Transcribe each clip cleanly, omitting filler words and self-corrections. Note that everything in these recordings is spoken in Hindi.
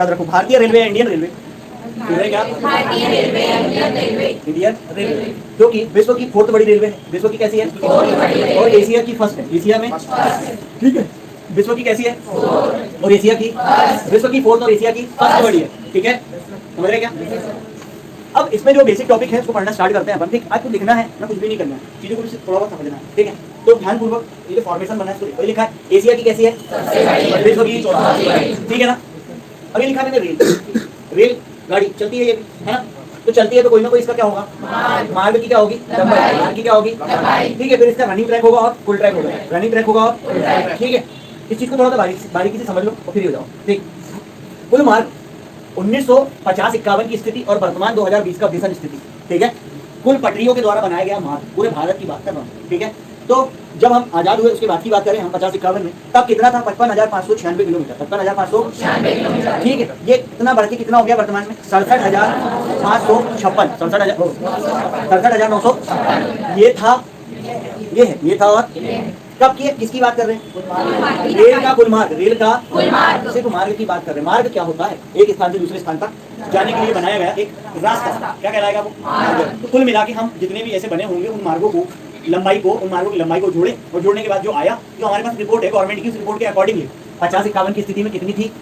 याद रखो, भारतीय रेलवे, इंडियन रेलवे, क्या? भारतीय railway, Indian railway, Indian railway, क्योंकि विश्व की 4th बड़ी रेलवे है। विश्व की कैसी है? और एशिया की फर्स्ट है। एशिया में, ठीक है, विश्व की कैसी है? और एशिया की, विश्व की 4th और एशिया की फर्स्ट बड़ी है। ठीक है, समझ रहे क्या? अब इसमें जो बेसिक टॉपिक है उसको पढ़ना स्टार्ट करते हैं अपन। ठीक, आज कुछ लिखना है ना, कुछ भी नहीं करना है, चीजों को थोड़ा बहुत समझना है। ठीक है, तो ध्यानपूर्वक ये जो फॉर्मेशन बना है इसको लिखा है, एशिया की कैसी है? विश्व की, ठीक है ना। अभी लिखा मैंने रेल, रेल गाड़ी चलती है, ये है ना, तो चलती है तो कोई ना कोई इसका क्या होगा? मार्ग की क्या होगी? लंबाई। मार्ग की क्या होगी? ठीक है, फिर इसका रनिंग ट्रैक होगा और फुल ट्रैक होगा। रनिंग ट्रैक होगा और, ठीक है, इस चीज को थोड़ा सा बारीकी से समझ लो और फिर हो जाओ। ठीक, कुल मार्ग 1950-51 की स्थिति और वर्तमान 2020 का अध्ययन स्थिति। ठीक है, कुल पटरियों के द्वारा बनाया गया मार्ग, पूरे भारत की बात कर रहा हूँ। ठीक है, तो जब हम आजाद हुए उसके बाद की बात करें हम 50-51 में, तब कितना था? 55,596 किलोमीटर, 55,596 किलोमीटर। ठीक है, ये इतना बढ़ के कितना हो गया वर्तमान में? 67,556, 67,900। ये था, ये था। और कब की है? किसकी बात कर रहे हैं? रेल का कुल मार्ग, रेल का सिर्फ मार्ग की बात कर रहे हैं। मार्ग क्या होता है? एक स्थान से दूसरे स्थान तक जाने के लिए बनाया गया एक रास्ता, क्या कहलाएगा वो? तो कुल मिला के हम जितने भी ऐसे बने होंगे उन मार्गों को, लंबाई को, उन मार्गों की लंबाई को जोड़े, और जोड़ने के बाद जो आया, जो हमारे पास रिपोर्ट है गवर्नमेंट की, उस रिपोर्ट के अकॉर्डिंगली 50-51 की स्थिति में कितनी थी?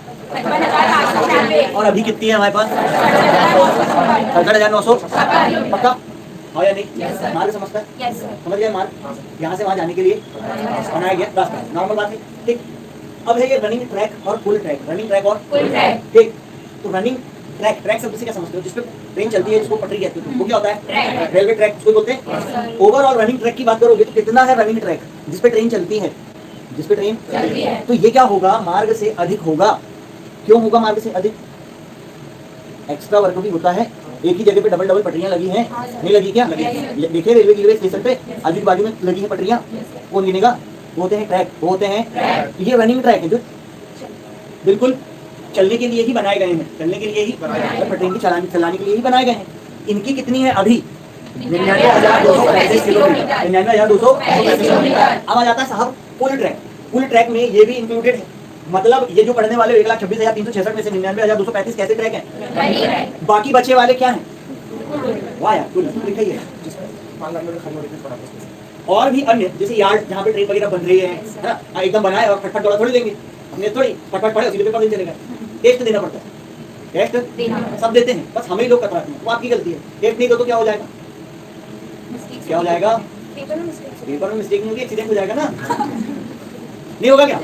और अभी कितनी है हमारे पास? 67,900। पक्का हाँ या नहीं? मार्ग समझता है? समझ गए मार्ग? यहाँ से वहाँ जाने के लिए बनाया गया रास्ता, नॉर्मल बात है। ठीक, अब है ये रनिंग ट्रैक और फुल ट्रैक। रनिंग ट्रैक और फुल ट्रैक। ठीक, तो रनिंग ट्रैक, ट्रैक शब्द से क्या समझते हो? जिसपे ट्रेन चलती है, जिसको पटरी कहते हैं, वो क्या होता है? रेलवे ट्रैक उसको बोलते हैं। ओवरऑल रनिंग ट्रैक की बात करोगे तो कितना है रनिंग ट्रैक जिसपे ट्रेन चलती है? जिसपे ट्रेन चलती है, तो ये क्या होगा? मार्ग से अधिक होगा। क्यों होगा मार्ग से अधिक? एक्स्ट्रा वर्क भी होता है। एक ही जगह पे डबल डबल पटरियां लगी हैं, नहीं लगी क्या? लगी। देखिए रेलवे स्टेशन पे आजू बाजू में लगी है पटरियां, कौन गिनेगा? होते हैं ट्रैक, होते हैं। ये रनिंग ट्रैक है जो बिल्कुल चलने के लिए ही बनाए गए हैं, चलने के लिए ही ट्रेन की चलाने के लिए ही बनाए गए हैं। इनकी कितनी है अभी? 99,235 किलोमीटर, 99,235 किलोमीटर। अब आ जाता है साहब फुल ट्रैक। फुल ट्रैक में ये भी इंक्लूडेड है, मतलब ये जो पढ़ने वाले 1,26,366 में से 99,235 कैसे ट्रैक है? बाकी बचे वाले क्या है? वाह यार, लिखा ही है। और भी अन्य जैसे यार्ड जहाँ पे ट्रेन वगैरह बन रही है ना, एकदम बनाए और फटफट थोड़ी देंगे, हमने थोड़ी फटफट पढ़े सीधे पेपर नहीं चलेगा। टेस्ट देना पड़ता है, टेस्ट सब देते हैं, बस हमें ही लोग कतराते हैं, वो आपकी गलती है। टेस्ट नहीं दो तो क्या हो जाएगा? क्या हो जाएगा? पेपर में मिस्टेक नहीं होगी, एक्सीडेंट हो जाएगा ना। नहीं होगा क्या?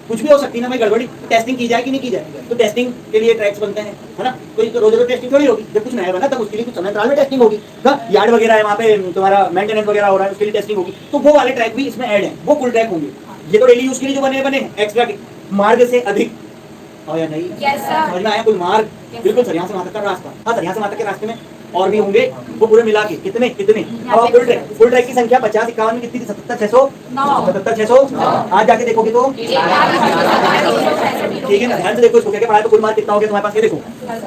कुछ भी हो सकती है ना भाई, गड़बड़ी। टेस्टिंग की जाए कि नहीं की जाए? तो टेस्टिंग के लिए ट्रैक्स बनते हैं, है ना। कोई तो रोज टेस्टिंग थोड़ी होगी, जब कुछ नया बना तब उसके लिए कुछ समय अंतराल में टेस्टिंग होगी। यार्ड वगैरह है वहाँ पे तुम्हारा मेंटेनेंस वगैरह हो रहा है, उसके लिए टेस्टिंग होगी, तो वो वाले ट्रैक भी इसमें ऐड है, वो फुल ट्रैक होंगे। ये तो डेली यूज के लिए जो बने हैं एक्स्ट्रा के, मार्ग से अधिक हो या नहीं? समझ में आया? कोई मार्ग बिल्कुल सर, यहाँ से वहाँ तक का रास्ता। हाँ सर, यहाँ से वहाँ तक के रास्ते में और भी होंगे, वो पूरे मिला के कितने कितने? अब फुल ट्रैक की संख्या 50-51 में कितनी थी? 77,600, 77,600। आज जाके देखोगे तो ठीक है ना, ध्यान से देखो इसको, क्या पढ़ाया तो कुल मार्क कितना हो गया तुम्हारे पास? ये देखो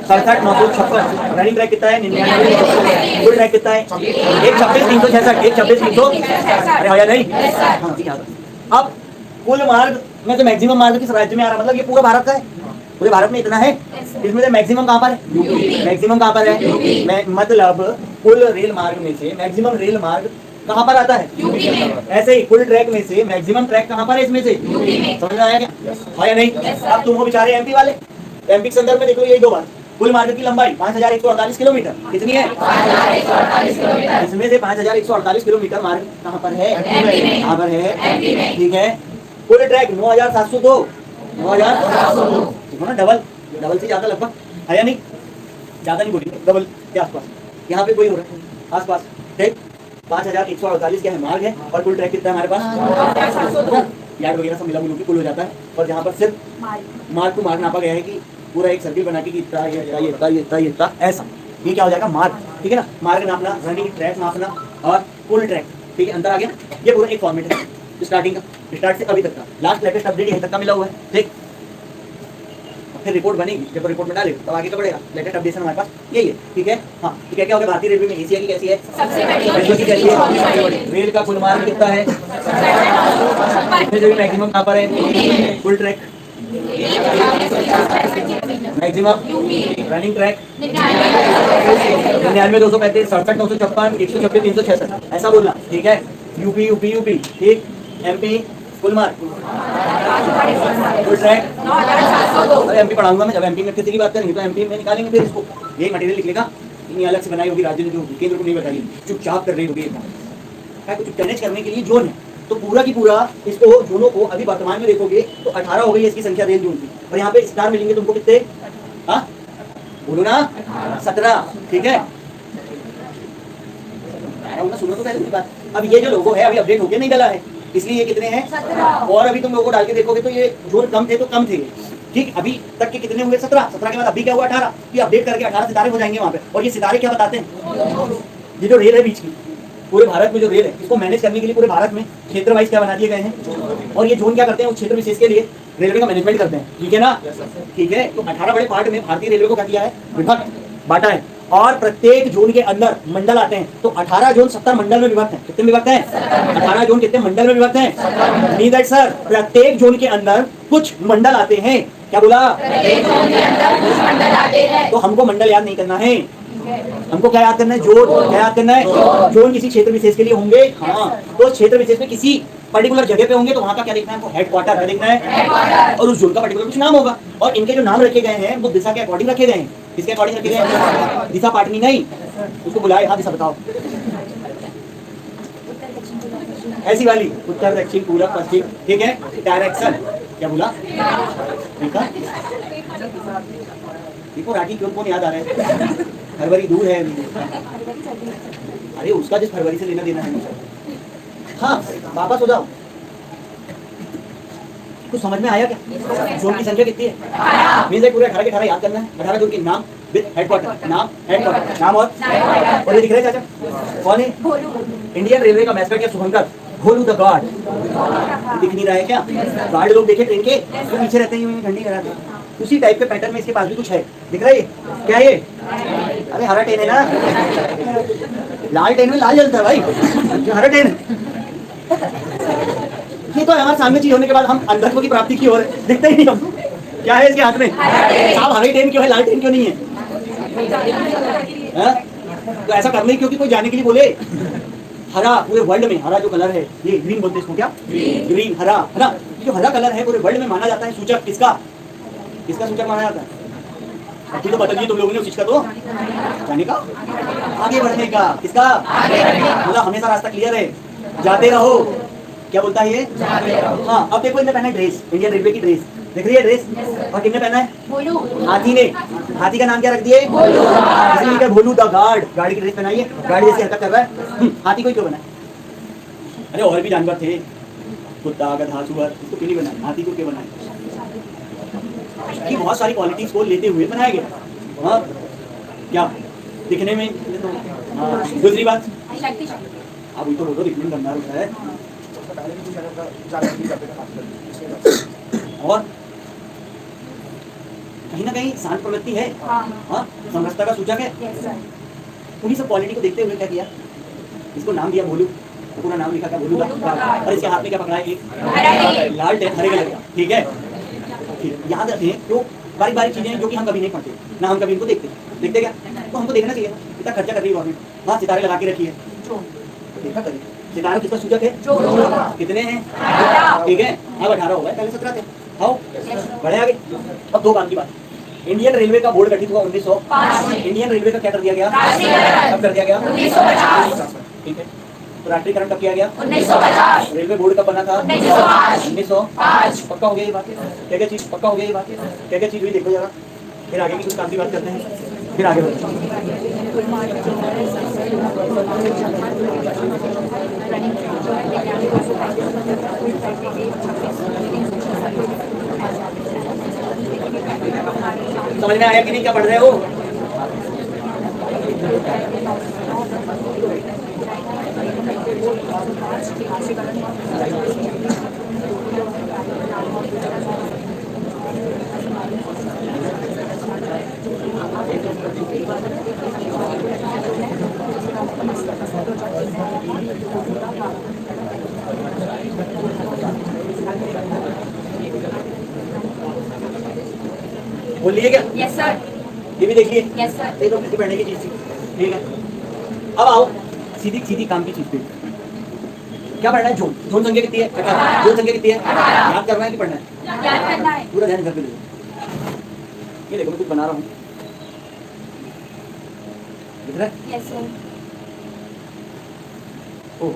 67,956। रनिंग ट्रैक कितना है? 99,235। फुल ट्रैक कितना है? 126,366, 126,366। अरे हो या नहीं? हाँ ठीक है। अब कुल मार्ग में से मैक्सिमम मार्ग किस राज्य में आ रहा है? मतलब ये पूरा भारत का है, पूरे भारत में इतना है। इसमें से मैक्सिमम कहाँ पर है? मैक्सिमम कहाँ पर है? मतलब कुल रेल मार्ग में से मैक्सिमम रेल मार्ग कहाँ पर आता है? ऐसे ही फुल ट्रैक में से मैक्सिमम ट्रैक कहाँ पर है? इसमें से। समझ में आया क्या? हाँ या नहीं? अब तुम हो बेचारे एमपी वाले, एमपी के संदर्भ में देखो यही दो बात। कुल मार्ग की लंबाई 5,148 किलोमीटर। कितनी है? 5,148 किलोमीटर। इसमें से 5,148 किलोमीटर मार्ग कहाँ पर है? कहाँ पर है? ठीक है। फुल ट्रैक 9,702, 9,702 ना, डबल से ज्यादा लगभग है या नहीं? ज्यादा नहीं बोलिए, डबल के आसपास। यहाँ पे कोई हो रहा है आसपास। ठीक, 5,148 क्या है? मार्ग है। और फुल ट्रैक कितना है हमारे पास? यार्ड वगैरह सब मिला मिलूंगी कुल हो जाता है। और जहाँ पर सिर्फ मार्ग को मार्ग नापा गया है कि पूरा एक सर्किल बना के इतना ये ऐसा, ये क्या हो जाएगा? मार्ग। ठीक है ना, मार्ग नापना, रनिंग ट्रैक नापना और फुल ट्रैक। ठीक है, अंदर आ गया। ये पूरा एक फॉर्मेट है स्टार्टिंग का, स्टार्ट से अभी तक का। लास्ट लेटेस्ट अपडेट यहीं तक का मिला हुआ है। ठीक, फिर रिपोर्ट बनेगी, जब रिपोर्ट में डालेगा तब आगे का बढ़ेगा। लेटेस्ट अपडेशन हमारे पास यही है। ठीक है, हाँ, तो क्या क्या हो गया? भारतीय रेलवे में एशिया की कैसी है? सबसे बड़ी। कैसी है? रेल का कुल मार्ग कितना है? मैक्सिमम कहाँ पर है? Full track. Maximum running track 99, 235, 67, 956, 126, 366, ऐसा बोलना, ठीक है। यूपी यूपी यूपी, ठीक। MP full mark, full track. अरे एमपी पढ़ाऊंगा मैं, जब एमपी में किसी की बात करेंगे तो एमपी में निकालेंगे, फिर इसको यही मटेरियल लिख लेगा। इतनी अलग से बनाई होगी राज्य ने, जो केंद्र को नहीं बताई, चुपचाप कर रही होगी। कुछ मैनेज करने के लिए जोन है, तो पूरा की पूरा इसको जोनों को अभी वर्तमान में देखोगे तो 18 हो गई है इसकी संख्या रेल जोन की, और यहाँ पे स्टार मिलेंगे तुमको कितने? हाँ बोलो ना, 17, ठीक है। सुनो तो पहले बात। अब ये जो लोगो है अभी अपडेट होके नहीं डला है, इसलिए ये कितने हैं? 17। और अभी तुम लोगों डाल के देखोगे तो ये जोन कम थे तो कम थे, ठीक। अभी तक के कितने हुए? 17। 17 के बाद अभी क्या हुआ? 18। ये अपडेट करके 18 सितारे हो जाएंगे वहाँ पे। और ये सितारे क्या बताते हैं? ये जो रेल है बीच की, पूरे भारत में जो रेल है, इसको मैनेज करने के लिए पूरे भारत में क्षेत्र वाइज क्या बना दिए गए हैं, और ये जोन क्या करते हैं? उस क्षेत्र विशेष के लिए रेलवे का मैनेजमेंट करते हैं, ठीक है ना? ठीक है। तो 18 बड़े पार्ट में भारतीय रेलवे को क्या किया है? विभक्त, बांटा है। और प्रत्येक जोन के अंदर मंडल आते हैं, तो 18 जोन 70 मंडल में विभक्त हैं। कितने विभक्त हैं? 18 जोन कितने मंडल में विभक्त हैं? मीन दैट सर, प्रत्येक जोन के अंदर कुछ मंडल आते हैं। क्या बोला? प्रत्येक जोन के अंदर कुछ मंडल आते हैं। तो हमको मंडल याद नहीं करना है, हमको क्या याद करना है? जोन। क्या याद करना है? जोन किसी क्षेत्र विशेष के लिए होंगे, हाँ। तो क्षेत्र विशेष में किसी पर्टिकुलर जगह पे होंगे, तो वहां का क्या देखना है हमको? हेडक्वार्टर। क्या देखना है? और उस जोन का पर्टिकुलर कुछ नाम होगा, और इनके जो नाम रखे गए हैं वो दिशा के अकॉर्डिंग रखे गए हैं। किसके अकॉर्डिंग रखे गए हैं? दिशा पाटनी नहीं, उसको बुलाए, हाँ दिशा बताओ, ऐसी वाली, उत्तर दक्षिण पूरब पश्चिम, ठीक है। डायरेक्शन क्या बोला? देखो राठी क्यों कौन याद आ रहा है? फरवरी दूर है, अरे उसका जिस फरवरी से लेना देना है। हाँ वापस हो जाओ। कुछ समझ में आया क्या? जोन की संख्या कितनी है? मीन्स पूरे 18 के 18 याद करना है। 18 जोन के नाम विद हेडक्वार्टर, नाम, हेडक्वार्टर, नाम, और ये दिख रहे हैं चाचा कौन है? इंडियन रेलवे का मैस्टर क्या? शुभंकर भोलू द गार्ड। दिख नहीं रहा है क्या? गार्ड लोग देखे ट्रेन के तो पीछे रहते हैं, ठंडी कराते हैं, उसी टाइप के पैटर्न में इसके पास भी कुछ है। दिख रहा है क्या? ये अरे हरा ट्रेन है ना, लाल ट्रेन में लाल जलता है भाई, हरा ट्रेन। ये तो हमारे सामने चीज होने के बाद हम अंधत्व की प्राप्ति की ओर दिखते ही नहीं हम। क्या है इसके हाथ में? साहब हरी ट्रेन क्यों है, लाल ट्रेन क्यों नहीं है? तो ऐसा करने क्योंकि कोई जाने के लिए बोले। हरा पूरे वर्ल्ड में, हरा जो कलर है ये ग्रीन बोलते हैं इसको, क्या? ग्रीन, हरा, है ना? जो हरा कलर है पूरे वर्ल्ड में माना जाता है सूचक किसका? किसका सूचक माना जाता है? तो बदलिए तुम लोगों ने उस चीज का, तो जाने का, आगे बढ़ने का, किसका? मतलब हमेशा रास्ता क्लियर है, जाते रहो। क्या बोलता है ये? हाँ। अब देखो इनने पहना है ड्रेस, इंडियन रेलवे की ड्रेस, देख रही है ड्रेस? और किसने पहना है? हाथी ने। हाथी का नाम क्या रख दिए? इसलिए भोलू द गार्ड। गाड़ी की ड्रेस पहनाई है, गाड़ी जैसी हरकत कर रहा है। हाथी को क्यों बनाया? अरे और भी जानवर थे, कुत्ता, गधा, सुअर, इसको क्यों नहीं बनाया? हाथी को क्यों बनाया? कि बहुत सारी क्वालिटीज को लेते हुए बनाया गया। हाँ क्या दिखने में? दूसरी बात, आप तो बोलो दिखने में दमदार होता है। और कहीं ना कहीं शांत प्रवृत्ति है, हाँ, समरसता का सूचक है। उन्हीं सब क्वालिटी को देखते हुए क्या किया? इसको नाम दिया भोलू, पूरा नाम लिखा था भोलू का, और इसके हाथ में क्या पकड़ा है? एक लाल टेप, हरे कलर का, ठीक है। याद रखें, तो बारीक बारीक चीजें जो कि हम कभी नहीं पढ़ते ना, हम कभी इनको देखते क्या? तो हमको देखना चाहिए, इतना खर्चा कर रही है गवर्नमेंट, वहाँ सितारे लगा के रखी है, देखा करिए। सितारे किसका सूचक है? कितने हैं? ठीक है। अब 18 हो गए, पहले 17 थे। आओ बढ़े आगे। अब दो काम की बात, इंडियन रेलवे का बोर्ड गठित हुआ 1905। इंडियन रेलवे का क्या कर दिया गया? कब कर दिया गया? 1950। ठीक है। तो राष्ट्रीयकरण कब किया गया? 1950। रेलवे बोर्ड कब बना था? 1905। पक्का हो गया ये बात? क्या क्या चीज पक्का हो गया ये बात? क्या क्या चीज हुई देखो जरा, फिर आगे की कुछ काम की बात करते हैं, फिर आगे बढ़ते हैं। समझ में आया कि नहीं क्या पढ़ रहे हो? बोल लिए क्या? Yes, sir. ये भी देखिए, Yes, sir. ये तो किसी पढ़ने की चीज थी, ठीक है। अब आओ सीधी सीधी काम की चीज पे। क्या पढ़ना है? जोन। जोन संख्या कितनी है? 18। जोन संख्या कितनी है? याद करना है कि पढ़ना है? याद करना है। पूरा ध्यान घर पे दो। ये देखो मैं कुछ बना रहा हूँ, दिख रहा है? Yes, sir. ओह,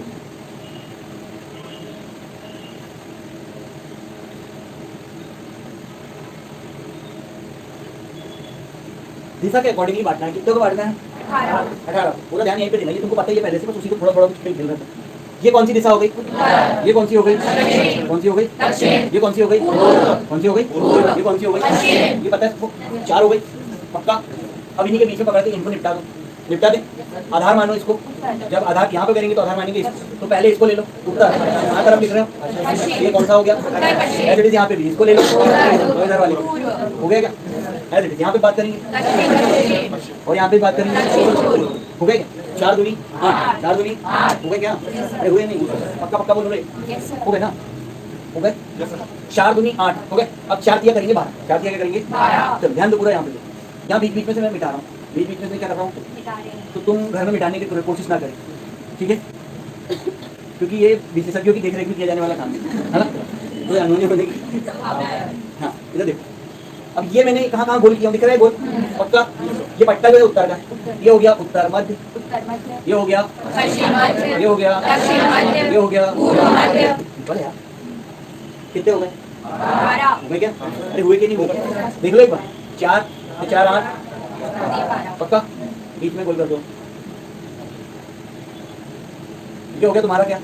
दिशा के अकॉर्डिंगली बांटना है। कितने को बांटना है? 18. 18। पूरा ध्यान यहीं पे देना, ये तुमको पता ही है पहले से, बस उसी को थोड़ा थोड़ा कुछ खेल रहा था। ये कौन सी दिशा हो गई? ये कौन सी हो गई? कौन सी हो गई? ये कौन सी हो गई? कौन सी हो गई? ये कौन सी हो गई? ये पता है सबको? 4 हो गई, पक्का। अब इन्हीं के बीच में पकड़ के इनको निपटा दो, निपटा दे। आधार मानो इसको, जब आधार यहाँ पे करेंगे तो आधार मानेंगे इसको, तो पहले इसको ले लो, उत्तर यहाँ तरफ लिख रहे हो। ये कौन सा हो गया? एज इट इज यहाँ पे भी इसको ले लो, 2000 वाले हो गया क्या? एज इट इज यहाँ पे बात करेंगे और यहाँ पे बात करेंगे, हो गया क्या? 4 दूनी 8, 4 दूनी हो गए क्या? अरे हुए नहीं, पक्का पक्का बोल रहे, Yes, sir. हो गए ना? हो गए? 4 दूनी 8 हो गए। अब 4 दिया करेंगे 12, 4 दिया क्या करेंगे? 12। चलो ध्यान दो पूरा यहाँ पे, यहाँ बीच बीच में से मैं मिटा रहा हूँ, बीच बीच में से क्या कर रहा हूँ, मिटा रहे हैं। तो तुम घर में मिटाने की कोशिश ना करें, ठीक है? क्योंकि ये विशेषज्ञों की देखरेख में किया जाने वाला काम है ना? तो अनहोनी होने की, हाँ इधर देखो। अब ये मैंने कहाँ कहाँ गोल किया दिख रहा है? गोल पक्का। ये पट्टा जो है उत्तर का, ये हो गया उत्तर मध्य, उत्तर मध्य, ये हो गया पश्चिम मध्य, ये हो गया दक्षिण मध्य, ये हो गया पूर्व मध्य। बोले यार कितने हो गए? 12. हो गए क्या? अरे हुए कि नहीं हुए? देख लो एक बार, 4 4 8 पक्का, बीच में गोल कर दो। ये हो गया तुम्हारा क्या?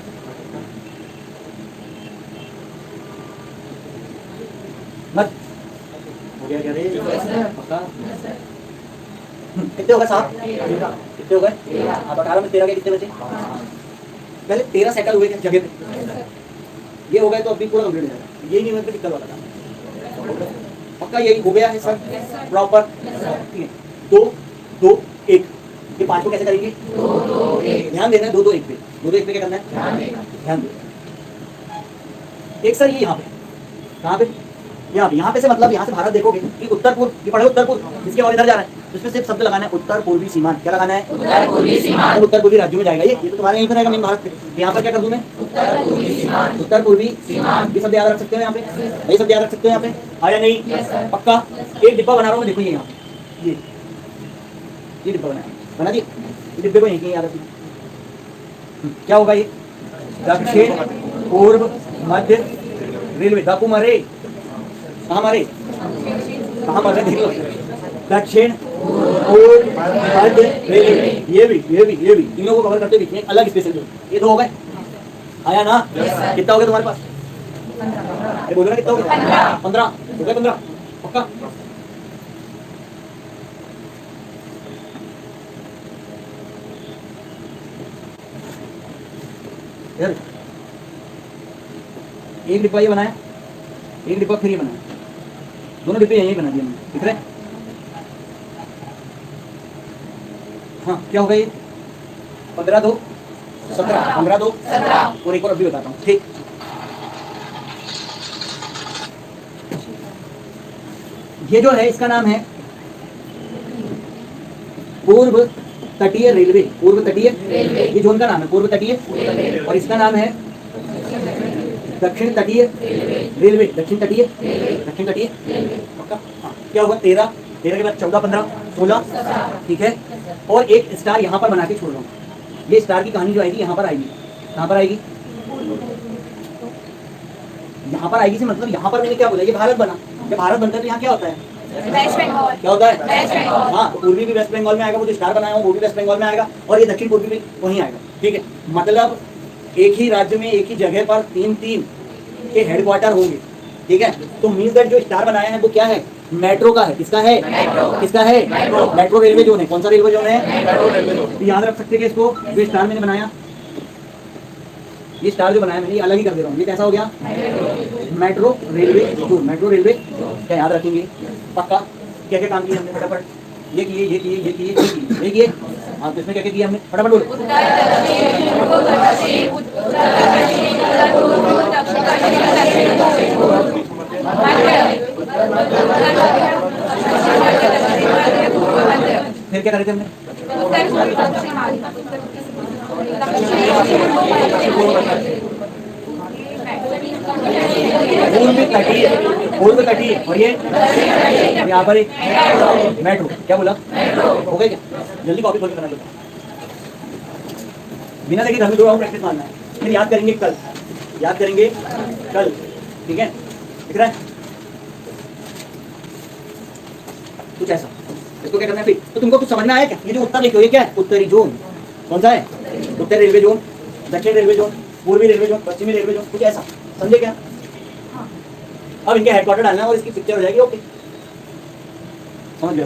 मत हो गया क्या रे? पक्का। कितने हो गए? 7। कितने हो गए? आप 18 में 13 के कितने बचे? पहले 13 सेटल हुए थे जगह पे, ये हो गए तो अभी पूरा कंप्लीट हो जाएगा। यही नहीं हुआ तो दिक्कत वाला था, पक्का यही हो गया है सर प्रॉपर, ठीक है। 2 2 1, ये 5 को कैसे करेंगे? 2 2 1, ध्यान देना है 2 2 1 पे, 2 2 1 पे क्या करना है? ध्यान दो। एक सर ये यहाँ पे, कहाँ पे? यहाँ पे से मतलब यहाँ से भारत देखोगे कि उत्तर पूर्व, ये पढ़े उत्तर पूर्व, जिसके और इधर जा रहा है, उसमें सिर्फ शब्द लगाना है उत्तर पूर्वी सीमांत। क्या लगाना है? उत्तर पूर्वी सीमांत। उत्तर पूर्वी राज्यों में जाएगा ये तो तुम्हारे यहीं पर रहेगा मेन भारत पे। यहाँ पर क्या कर दूं मैं? उत्तर पूर्वी सीमांत। उत्तर पूर्वी सीमांत, ये शब्द याद रख सकते हो यहाँ पे, ये शब्द याद रख सकते हो यहाँ पे, आया नहीं? पक्का। एक डिब्बा बना रहा हूँ, देखो ये यहाँ पे, ये डिब्बा बना दिए, ये डिब्बे को यहीं याद रखिए। क्या होगा ये? दक्षिण पूर्व मध्य रेलवे। डाकू मारे कहाँ मारे? कहाँ मारे? देख लो, दक्षिण पूर्व मध्य रेलवे, ये भी तीनों को कवर करते बीच में अलग स्पेशल। ये 2 हो गए, आया ना? कितना हो गया तुम्हारे पास? ये बोलो ना कितना हो गया? 15 हो गया, 15 पक्का। एक डिब्बा ये बनाया, एक डिब्बा फिर ये बनाया, दोनों डिब्बे यही बना दिए मैंने, दिख रहे? हाँ क्या होगा ये? 15 2 17, 15 2 17, और एक और अभी बताता हूँ, ठीक? ये जो है इसका नाम है पूर्व तटीय रेलवे, पूर्व तटीय रेलवे, ये जोन का नाम है पूर्व तटीय, और इसका नाम है दक्षिण तटीय रेलवे, दक्षिण तटीय पक्का। हाँ क्या होगा? 13 के बाद 14 15 16, ठीक है। और एक स्टार यहाँ पर बना के छोड़ रहा हूँ, ये स्टार की कहानी जो आएगी यहाँ पर आएगी, कहाँ पर आएगी? यहाँ पर आएगी से मतलब यहाँ पर मैंने क्या बोला, ये भारत बना, जब भारत बनता है तो यहाँ क्या होता है? वेस्ट बंगाल। क्या होता है? वेस्ट बंगाल। हाँ तो पूर्वी भी वेस्ट बंगाल में आएगा, वो जो स्टार बनाया वो भी वेस्ट बंगाल में आएगा, और ये दक्षिण पूर्वी भी वहीं आएगा, ठीक है। मतलब एक ही राज्य में एक ही जगह पर 3 के हेडक्वार्टर होंगे, ठीक है। तो मीन्स दैट जो स्टार बनाया है वो क्या है? मेट्रो का है। किसका है? किसका है? मेट्रो रेलवे जोन है। कौन सा रेलवे जोन है? तो याद रख सकते हैं इसको, जो स्टार मैंने बनाया, ये स्टार जो बनाया मैंने, ये अलग ही कर दे रहा हूँ, ये कैसा हो गया? Metro railway zone, metro railway. क्या याद रखेंगे पक्का? क्या क्या काम किए हमने फटाफट? ये किए, ये किए, ये किए, ये किए, ये किए। हाँ तो इसमें क्या क्या किया हमने फटाफट बोलो? फिर क्या करे थे हमने? पूर्व तटीय और ये यहाँ पर मेट्रो। क्या बोला? हो गया क्या? जल्दी कॉपी खोल के बना लो, बिना देखे घर में 2 राउंड प्रैक्टिस मारना है। फिर याद करेंगे कल, याद करेंगे कल, ठीक है? दिख रहा है कुछ ऐसा? इसको क्या करना है फिर? तो तुमको कुछ समझ में आया क्या? ये जो उत्तर लिखे हो ये क्या है? उत्तरी जोन। कौन सा है? उत्तर रेलवे जोन, दक्षिण रेलवे जोन, पूर्वी रेलवे जोन, पश्चिमी रेलवे जोन, कुछ ऐसा। समझे क्या? अब इनके हेडक्वार्टर डालना है और इसकी पिक्चर हो जाएगी। ओके, समझ गए?